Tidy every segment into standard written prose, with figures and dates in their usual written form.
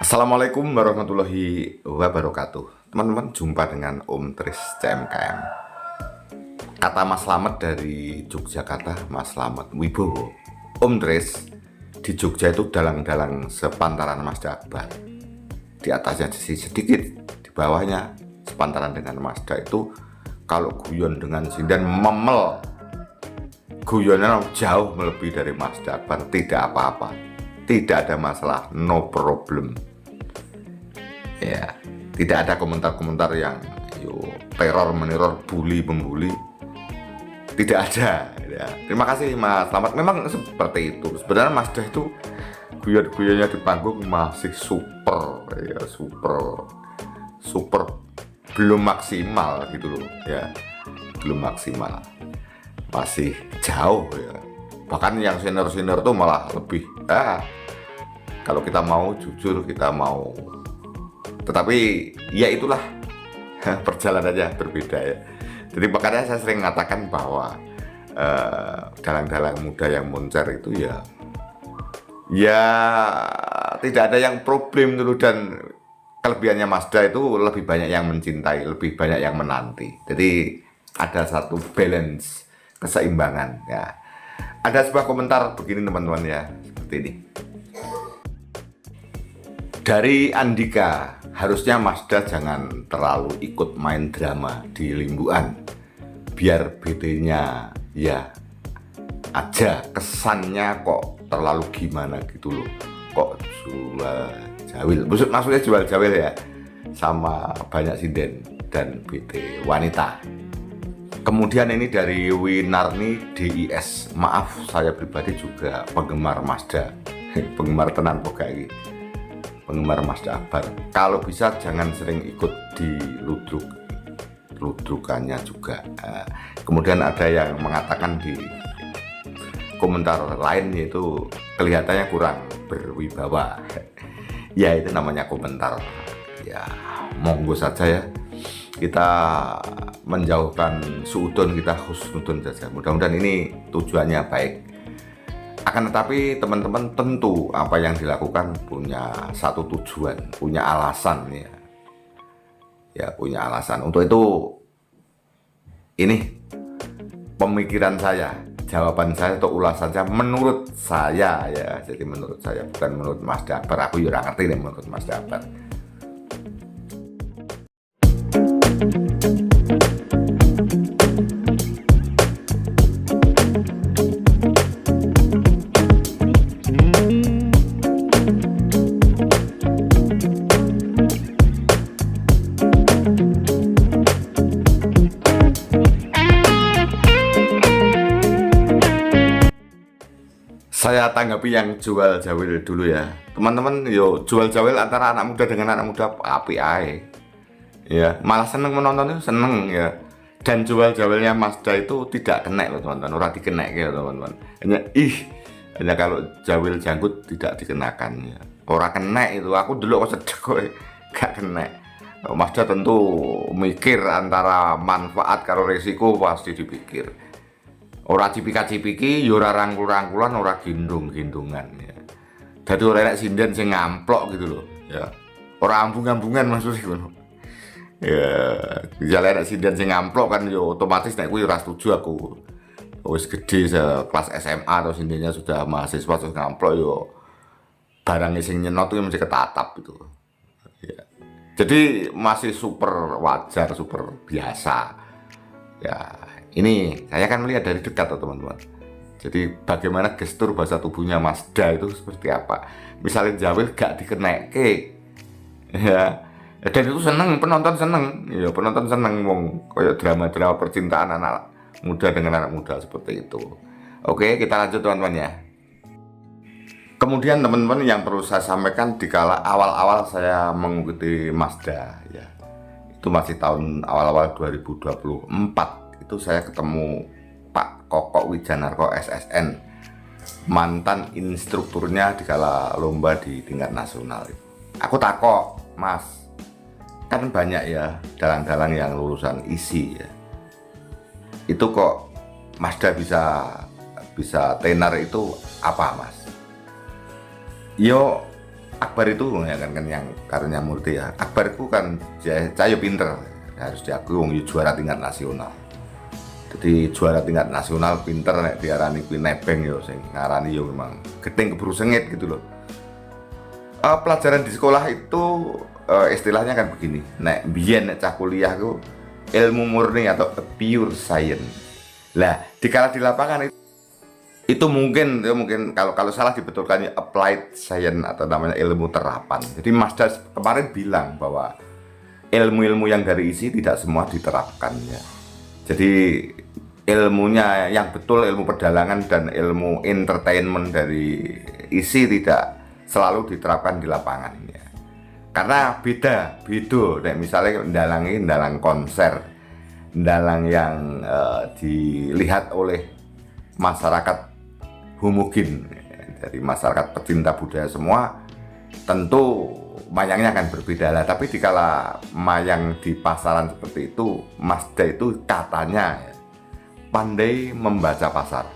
Assalamualaikum warahmatullahi wabarakatuh. Teman-teman, jumpa dengan Om Tris CMKM. Kata Mas Slamet dari Yogyakarta, Mas Slamet Wibowo. Om Tris, di Jogja itu dalang-dalang sepantaran Mazda Akbar. Di atasnya sedikit, di bawahnya sepantaran dengan Mazda itu. Kalau guyon dengan sinden memel, guyonnya jauh melebihi dari Mazda Akbar. Tidak apa-apa, tidak ada masalah, no problem. Ya, tidak ada komentar-komentar yang teror meneror, bully membuli, tidak ada ya. Terima kasih Mas Slamet. Memang seperti itu sebenarnya. Mazda itu guyon-guyonnya di panggung masih super ya, super belum maksimal gitu loh ya, belum maksimal, masih jauh ya. Bahkan yang senior-senior tuh malah lebih kalau kita mau jujur, kita mau, tetapi ya itulah perjalanannya berbeda ya. Jadi makanya saya sering mengatakan bahwa dalang-dalang muda yang moncer itu ya tidak ada yang problem dulu. Dan kelebihannya Mazda itu lebih banyak yang mencintai, lebih banyak yang menanti. Jadi ada satu balance, keseimbangan ya. Ada sebuah komentar begini teman-teman ya, seperti ini dari Andika. Harusnya Mazda jangan terlalu ikut main drama di Limbuan, biar BD-nya ya aja, kesannya kok terlalu gimana gitu loh, kok jual jawil, maksudnya jual jawil ya, sama banyak sinden dan BD wanita. Kemudian ini dari Winarni DIS, maaf saya pribadi juga penggemar Mazda, penggemar tenan pokoknya, penggemar Mazda Akbar. Kalau bisa jangan sering ikut di ludrukannya juga. Kemudian ada yang mengatakan di komentar lain, yaitu kelihatannya kurang berwibawa. Ya itu namanya komentar ya, monggo saja ya, kita menjauhkan suudon, kita husnudon saja. Mudah-mudahan ini tujuannya baik. Akan tetapi teman-teman tentu apa yang dilakukan punya satu tujuan, punya alasan ya. Ya punya alasan. Untuk itu ini pemikiran saya, jawaban saya atau ulasan saya menurut saya ya. Jadi menurut saya, bukan menurut Mazda Akbar. Aku juga ngerti nih menurut Mazda Akbar. Saya tanggapi yang jual jawil dulu ya teman-teman. Yo, jual jawil antara anak muda dengan anak muda api ae ya, malah seneng menonton itu, seneng ya. Dan jual jawilnya Mazda itu tidak kena loh teman-teman, ora dikenek ya teman-teman. Hanya kalau jawil janggut tidak dikenakan ya, ora kena itu. Aku dulu kok sedek kok gak kena. Mazda tentu mikir antara manfaat karo resiko, pasti dipikir. Ora cipika-cipiki, ora rangkul-rangkulan, ora gendong-gendongan ya. Dadi ora enak sinden sing ngamplok gitu loh ya. Ora ambung-ambungan maksudnya ngono. Ya enak sinden sing ngamplok kan yo otomatis nek kuwi ora setuju aku. Wis gede kelas SMA atau sindennya sudah mahasiswa terus ngamplok yo barangnya sing nyenot itu mesti ketatap gitu. Ya. Jadi masih super wajar, super biasa. Ya, ini saya akan melihat dari dekat teman-teman. Jadi bagaimana gestur bahasa tubuhnya Mazda itu seperti apa. Misalnya jawil gak dikeneke ya, dan itu seneng, penonton seneng ya, penonton seneng wong kayak drama-drama percintaan anak muda dengan anak muda seperti itu. Oke, kita lanjut teman-teman ya. Kemudian teman-teman yang perlu saya sampaikan, dikala awal-awal saya mengikuti Mazda ya, itu masih tahun awal-awal 2024, itu saya ketemu Pak Koko Wijanarko SSN, mantan instrukturnya dikala lomba di tingkat nasional. Aku takok, Mas, kan banyak ya dalang-dalang yang lulusan ISI ya, itu kok Mazda bisa tenar itu apa Mas? Yo Akbar itu ya kan yang karunya Murti ya. Akbar itu kan cayo pinter, harus diakui wong juara tingkat nasional. Jadi juara tingkat nasional pinter nek diarani kuwi nebeng yo sing ngarani yo memang geting keburu sengit gitu loh. Pelajaran di sekolah itu istilahnya kan begini. Nek biyen nek cah kuliah ku ilmu murni atau pure science. Lah, dikala di lapangan itu mungkin kalau salah dibetulkan applied science atau namanya ilmu terapan. Jadi Mazda kemarin bilang bahwa ilmu-ilmu yang dari isi tidak semua diterapkan ya. Jadi ilmunya yang betul, ilmu pedalangan dan ilmu entertainment dari isi tidak selalu diterapkan di lapangan ya. Karena beda. Misalnya dalang konser, dalang yang dilihat oleh masyarakat homogen dari masyarakat pecinta budaya semua, tentu mayangnya akan berbeda lah. Tapi dikala mayang di pasaran seperti itu, Mazda itu katanya pandai membaca pasar,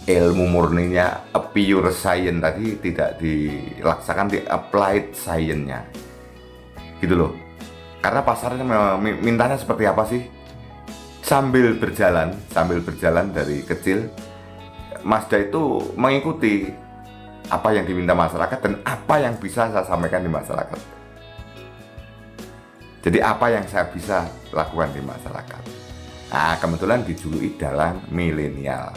ilmu murninya pure science tadi tidak dilaksanakan di applied science-nya gitu loh. Karena pasarnya mintanya seperti apa sih? Sambil berjalan dari kecil, Mazda itu mengikuti apa yang diminta masyarakat dan apa yang bisa saya sampaikan di masyarakat. Jadi apa yang saya bisa lakukan di masyarakat. Nah, kebetulan dijuluki dalang milenial.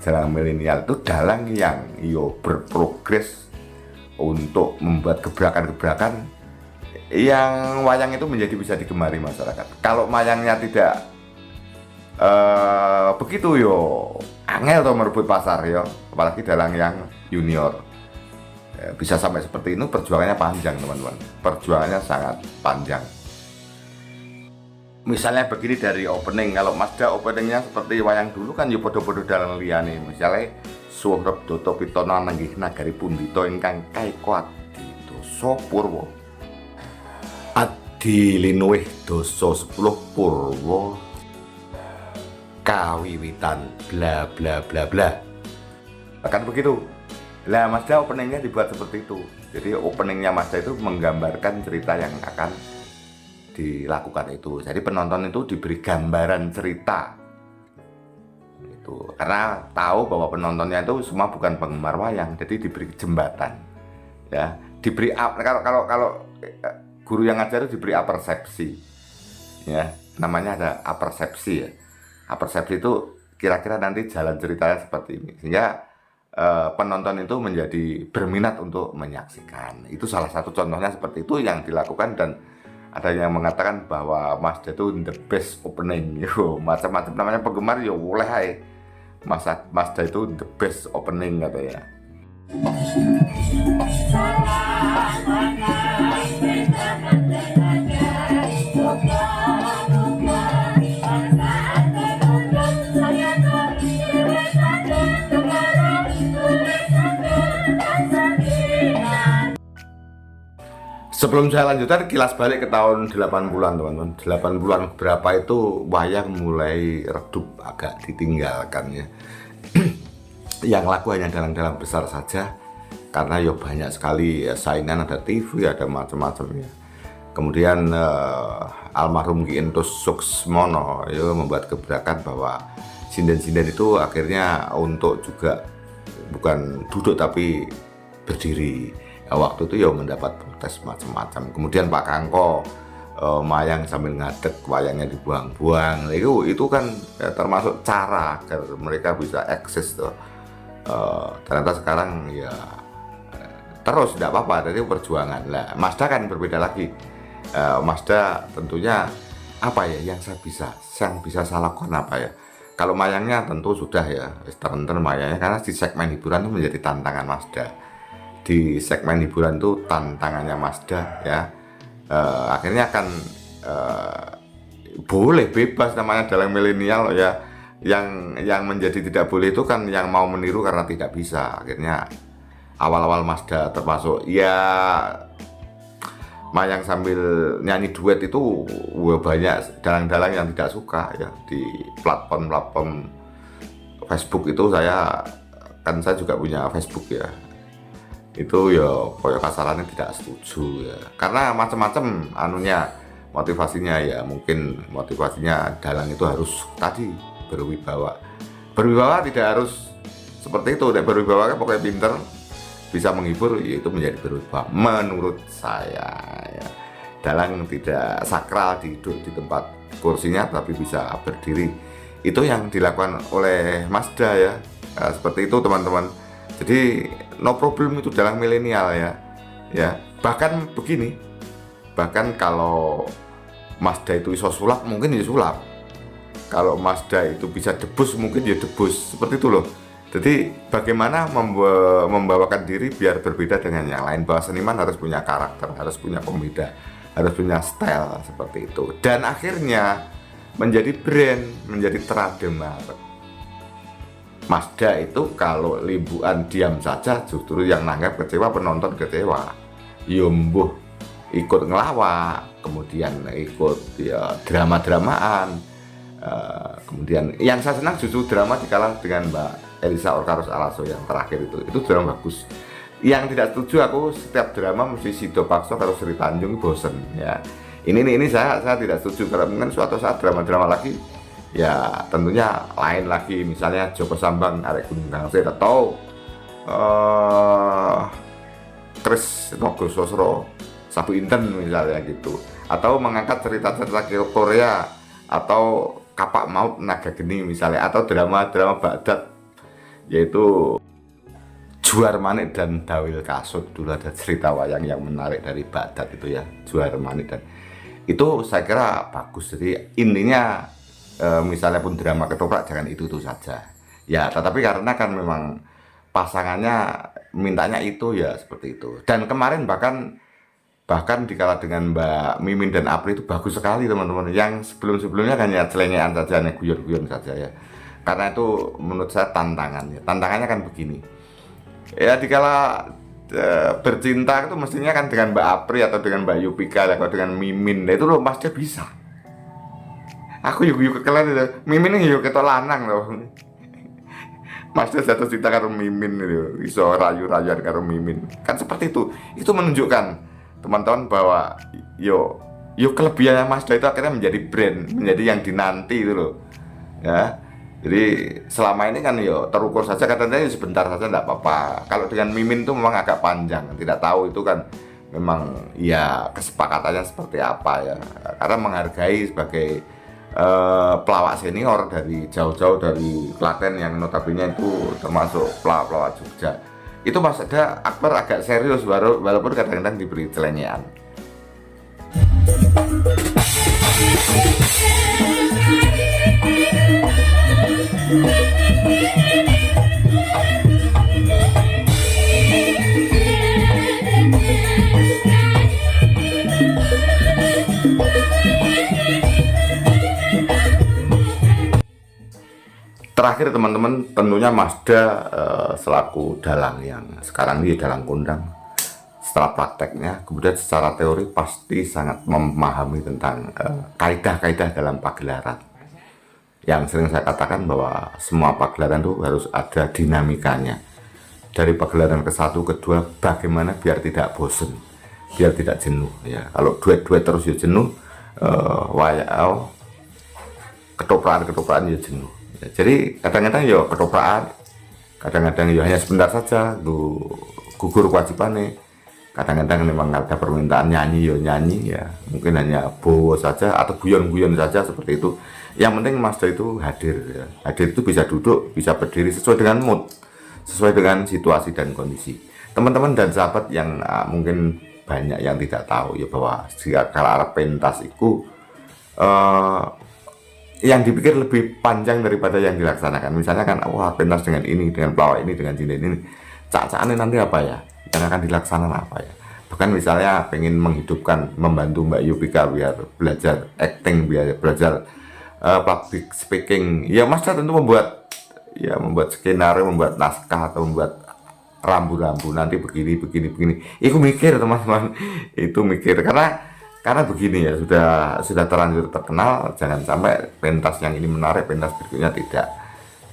Dalang milenial itu dalang yang berprogres untuk membuat gebrakan-gebrakan yang wayang itu menjadi bisa digemari masyarakat. Kalau wayangnya tidak begitu angel tuh merebut pasar apalagi dalang yang junior. Bisa sampai seperti ini perjuangannya panjang teman-teman, perjuangannya sangat panjang. Misalnya begini dari opening, kalau Mazda openingnya seperti wayang dulu kan podo-podo dalang liyane, misalnya Surep Doto Pitona Nanggih Nagari Pundito ingkang kaiko adito sopurwo adilinuih doso 10 purwo kawiwitan bla bla bla bla. Akan begitu. Lah Mazda openingnya dibuat seperti itu. Jadi openingnya Mazda itu menggambarkan cerita yang akan dilakukan itu. Jadi penonton itu diberi gambaran cerita. Itu karena tahu bahwa penontonnya itu semua bukan penggemar wayang, jadi diberi jembatan. Ya, diberi kalau guru yang ngajar itu diberi apersepsi. Ya, namanya ada apersepsi ya. Apersepsi itu kira-kira nanti jalan ceritanya seperti ini sehingga penonton itu menjadi berminat untuk menyaksikan. Itu salah satu contohnya seperti itu yang dilakukan dan ada yang mengatakan bahwa Mazda itu the best opening. Macam-macam namanya penggemar boleh hai. Mazda itu the best opening katanya. Sebelum saya lanjutkan, kilas balik ke tahun 80-an teman-teman. 80-an berapa itu wayang mulai redup, agak ditinggalkan ya. Yang laku hanya dalang-dalang besar saja karena banyak sekali saingan, ada TV, ada macam-macam ya. Kemudian almarhum Ki Entus Suksmono membuat gebrakan bahwa sinden-sinden itu akhirnya untuk juga bukan duduk tapi berdiri. Waktu itu mendapat protes macam-macam. Kemudian Pak Kangko mayang sambil ngadeg, wayangnya dibuang-buang. Itu kan termasuk cara agar mereka bisa eksis tuh. Ternyata sekarang terus tidak apa-apa, dari perjuangan. Lah Mazda kan berbeda lagi. Mazda tentunya apa ya yang bisa saya lakukan apa ya? Kalau mayangnya tentu sudah teren mayangnya, karena di segmen hiburan itu menjadi tantangan Mazda. Di segmen hiburan itu tantangannya Mazda ya, akhirnya akan boleh bebas namanya dalang milenial ya. Yang menjadi tidak boleh itu kan yang mau meniru karena tidak bisa. Akhirnya awal-awal Mazda termasuk mayang sambil nyanyi duet itu banyak dalang-dalang yang tidak suka ya di platform Facebook itu saya juga punya Facebook ya, itu ya koyo kasarannya tidak setuju ya, karena macam-macam anunya motivasinya ya. Mungkin motivasinya dalang itu harus tadi berwibawa tidak harus seperti itu. Berwibawa kan pokoknya pinter, bisa menghibur, ya itu menjadi berwibawa menurut saya ya. Dalang tidak sakral duduk di tempat kursinya tapi bisa berdiri, itu yang dilakukan oleh Mazda ya. Nah, seperti itu teman-teman. Jadi no problem itu dalang milenial ya. Bahkan begini, bahkan kalau Mazda itu iso sulap, mungkin ya sulap. Kalau Mazda itu bisa debus, mungkin ya debus. Seperti itu loh. Jadi bagaimana membawakan diri biar berbeda dengan yang lain. Bahwa seniman harus punya karakter, harus punya pembeda, harus punya style seperti itu. Dan akhirnya menjadi brand, menjadi trademark. Mazda itu kalau limbuan diam saja, justru yang nanggap kecewa, penonton kecewa. Yumbuh ikut ngelawak, kemudian ikut ya drama-dramaan. Kemudian yang saya senang justru drama dikalah dengan Mbak Elisa Orkaros Alaso yang terakhir itu drama bagus. Yang tidak setuju aku setiap drama mesti Sido Pakso kalau Sri Tanjung bosen ya. Ini saya tidak setuju, karena mungkin suatu saat drama-drama lagi ya tentunya lain lagi, misalnya Joko Sambang arek Gunung Gangset atau Kris Nogososro Sabu Inten misalnya gitu, atau mengangkat cerita-cerita Korea atau Kapak Maut Naga Geni misalnya, atau drama-drama Baghdad yaitu Juar Manik dan Dawil Kasut. Dulu ada cerita wayang yang menarik dari Baghdad itu ya, Juar Manik, dan itu saya kira bagus. Jadi intinya misalnya pun drama ketoprak jangan itu saja ya, tetapi karena kan memang pasangannya mintanya itu ya seperti itu. Dan kemarin bahkan dikalah dengan Mbak Mimin dan Apri itu bagus sekali teman-teman. Yang sebelumnya hanya celengean saja, hanya guyon-guyon saja ya, karena itu menurut saya tantangannya kan begini ya, dikala bercinta itu mestinya kan dengan Mbak Apri atau dengan Mbak Yupika atau dengan Mimin, itu loh Mas dia bisa. Aku yuk kekelen itu. Mimin yuk ketok lanang loh. Mas dia jatuh cinta karo Mimin itu. Iso rayu-rayuan karo Mimin. Kan seperti itu. Itu menunjukkan teman-teman bahwa yo kelebihannya Mazda itu akhirnya menjadi brand, menjadi yang dinanti itu loh. Ya. Jadi selama ini kan yo terukur saja, katanya sebentar saja enggak apa-apa. Kalau dengan Mimin itu memang agak panjang. Tidak tahu itu kan memang ya kesepakatannya seperti apa ya. Karena menghargai sebagai pelawak senior dari jauh-jauh dari Klaten yang notabene itu termasuk pelawak Jogja. Itu Mas Akbar agak serius walaupun kadang-kadang diberi celengean. Terakhir teman-teman, tentunya Mazda selaku dalang yang sekarang ini dalang kondang, setelah prakteknya kemudian secara teori pasti sangat memahami tentang kaidah-kaidah dalam pagelaran. Yang sering saya katakan bahwa semua pagelaran itu harus ada dinamikanya. Dari pagelaran ke satu, kedua, bagaimana biar tidak bosen, biar tidak jenuh ya. Kalau duet-duet terus ya jenuh, ketoprak-ketoprak ya jenuh. Ya, jadi kadang-kadang ya ketoprak, kadang-kadang ya hanya sebentar saja gugur kewajibannya. Kadang-kadang memang ada permintaan nyanyi ya mungkin hanya bowo saja atau guyon-guyon saja seperti itu. Yang penting Mazda itu hadir ya. Hadir itu bisa duduk, bisa berdiri sesuai dengan mood, sesuai dengan situasi dan kondisi. Teman-teman dan sahabat yang mungkin banyak yang tidak tahu ya bahwa jika kalau arah pentas itu yang dipikir lebih panjang daripada yang dilaksanakan. Misalnya kan, wah pentas dengan ini, dengan pelawak ini, dengan cinden ini, cak-cakannya nanti apa ya, yang akan dilaksanakan apa ya. Bahkan misalnya pengen menghidupkan, membantu Mbak Yupika biar belajar acting, biar belajar public speaking, ya Mas tentu membuat skenario, membuat naskah atau membuat rambu-rambu nanti begini. Itu mikir teman-teman, itu mikir karena begini ya, sudah terlanjur terkenal, jangan sampai pentas yang ini menarik, pentas berikutnya tidak.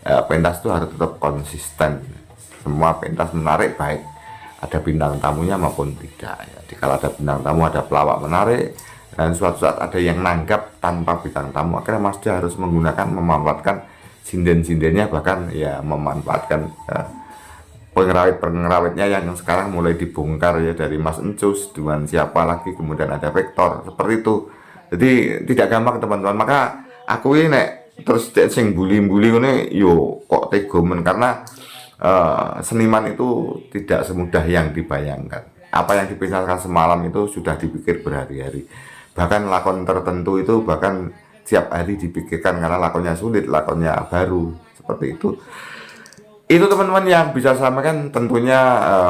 pentas itu harus tetap konsisten. Semua pentas menarik, baik ada bintang tamunya maupun tidak. Jadi kalau ada bintang tamu, ada pelawak menarik, dan suatu saat ada yang nanggap tanpa bintang tamu, akhirnya Mas Dia harus menggunakan, memanfaatkan sinden-sindennya, bahkan ya memanfaatkan pengrawit-pengrawitnya yang sekarang mulai dibongkar ya, dari Mas Encus dengan siapa lagi, kemudian ada Vektor, seperti itu. Jadi tidak gampang teman-teman. Maka aku ini nek terus sing bully-bully ini yo kok tegomen, karena seniman itu tidak semudah yang dibayangkan. Apa yang dipikirkan semalam itu sudah dipikir berhari-hari. Bahkan lakon tertentu itu bahkan setiap hari dipikirkan karena lakonnya sulit, lakonnya baru, seperti itu. Itu teman-teman yang bisa saya sampaikan. Tentunya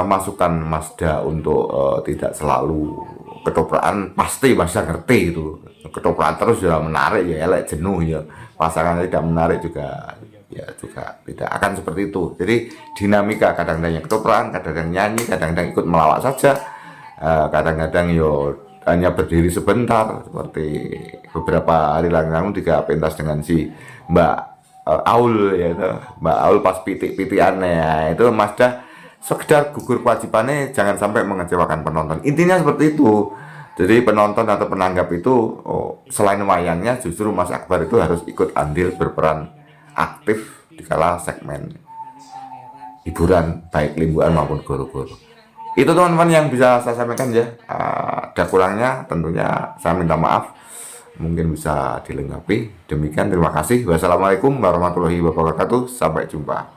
masukan Mazda untuk tidak selalu ketopraan, pasti Mazda ngerti itu. Ketopraan terus ya menarik ya elek jenuh ya. Pasangannya tidak menarik juga ya juga tidak akan seperti itu. Jadi dinamika, kadang-kadang yang ketopraan, kadang-kadang nyanyi, kadang-kadang ikut melawak saja, kadang-kadang yo hanya berdiri sebentar, seperti beberapa hari lalu tiga pentas dengan si Mbak Aul ya itu. Mbak Aul pas pitik-pitikannya ya, itu Mazda sekedar gugur kewajibannya, jangan sampai mengecewakan penonton. Intinya seperti itu. Jadi penonton atau penanggap itu selain wayangnya, justru Mas Akbar itu harus ikut andil, berperan aktif di kala segmen hiburan, baik limbuan maupun goro-goro. Itu teman-teman yang bisa saya sampaikan ya. Ada kurangnya tentunya saya minta maaf, mungkin bisa dilengkapi. Demikian, terima kasih. Wassalamualaikum warahmatullahi wabarakatuh. Sampai jumpa.